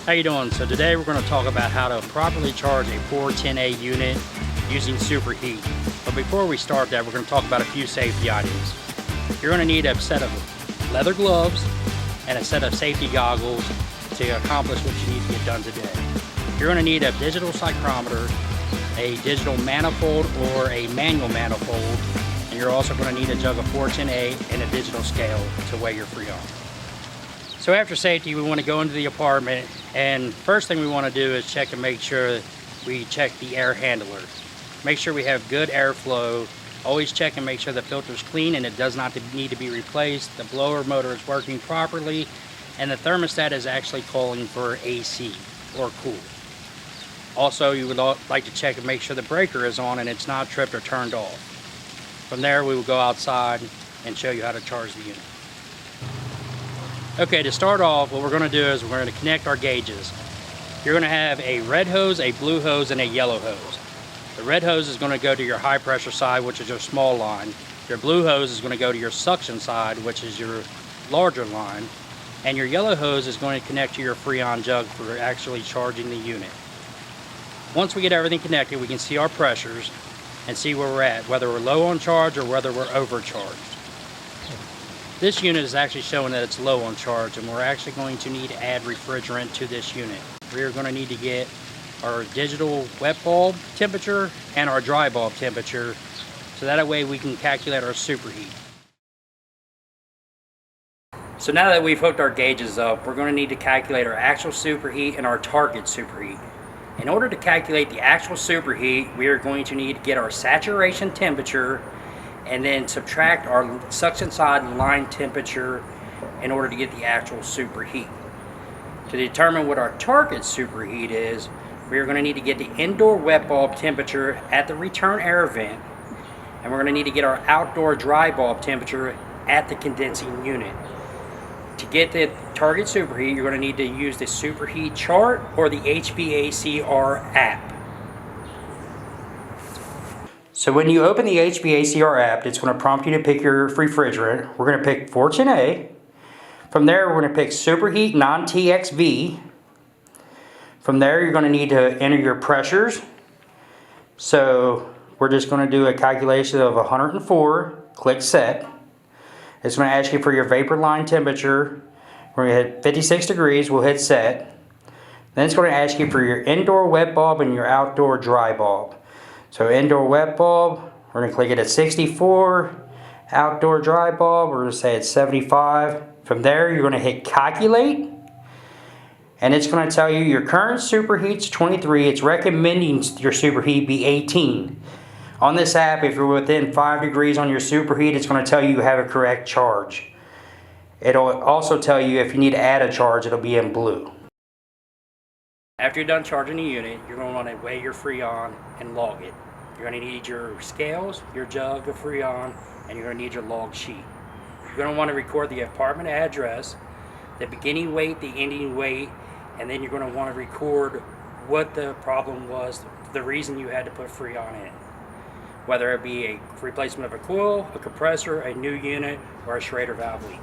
How you doing? So today we're going to talk about how to properly charge a 410A unit using superheat. But before we start that, we're going to talk about a few safety items. You're going to need a set of leather gloves and a set of safety goggles to accomplish what you need to get done today. You're going to need a digital psychrometer, a digital manifold or a manual manifold, and you're also going to need a jug of 410A and a digital scale to weigh your Freon. So after safety, we want to go into the apartment, and first thing we want to do is check and make sure we check the air handler. Make sure we have good airflow. Always check and make sure the filter is clean and it does not need to be replaced. The blower motor is working properly, and the thermostat is actually calling for AC or cool. Also, you would like to check and make sure the breaker is on and it's not tripped or turned off. From there, we will go outside and show you how to charge the unit. Okay, to start off, what we're going to do is we're going to connect our gauges. You're going to have a red hose, a blue hose, and a yellow hose. The red hose is going to go to your high pressure side, which is your small line. Your blue hose is going to go to your suction side, which is your larger line. And your yellow hose is going to connect to your Freon jug for actually charging the unit. Once we get everything connected, we can see our pressures and see where we're at, whether we're low on charge or whether we're overcharged. This unit is actually showing that it's low on charge, and we're actually going to need to add refrigerant to this unit. We're going to need to get our digital wet bulb temperature and our dry bulb temperature, so that way we can calculate our superheat. So now that we've hooked our gauges up, we're going to need to calculate our actual superheat and our target superheat. In order to calculate the actual superheat, we are going to need to get our saturation temperature and then subtract our suction side line temperature in order to get the actual superheat. To determine what our target superheat is, we are going to need to get the indoor wet bulb temperature at the return air vent, and we're going to need to get our outdoor dry bulb temperature at the condensing unit. To get the target superheat, you're going to need to use the superheat chart or the hvacr app. So when you open the hvacr app, it's going to prompt you to pick your refrigerant. We're going to pick 410A. From there, we're going to pick superheat non-TXV. From there, you're going to need to enter your pressures. So we're just going to do a calculation of 104, click set. It's going to ask you for your vapor line temperature. We're going to hit 56 degrees, we'll hit set. Then it's going to ask you for your indoor wet bulb and your outdoor dry bulb. So indoor wet bulb, we're going to click it at 64. Outdoor dry bulb, we're going to say it's 75. From there, you're going to hit calculate. And it's going to tell you your current superheat's 23. It's recommending your superheat be 18. On this app, if you're within 5 degrees on your superheat, it's going to tell you have a correct charge. It'll also tell you if you need to add a charge, it'll be in blue. After you're done charging the unit, you're going to want to weigh your Freon and log it. You're going to need your scales, your jug of Freon, and you're going to need your log sheet. You're going to want to record the apartment address, the beginning weight, the ending weight, and then you're going to want to record what the problem was, the reason you had to put Freon in. Whether it be a replacement of a coil, a compressor, a new unit, or a Schrader valve leak.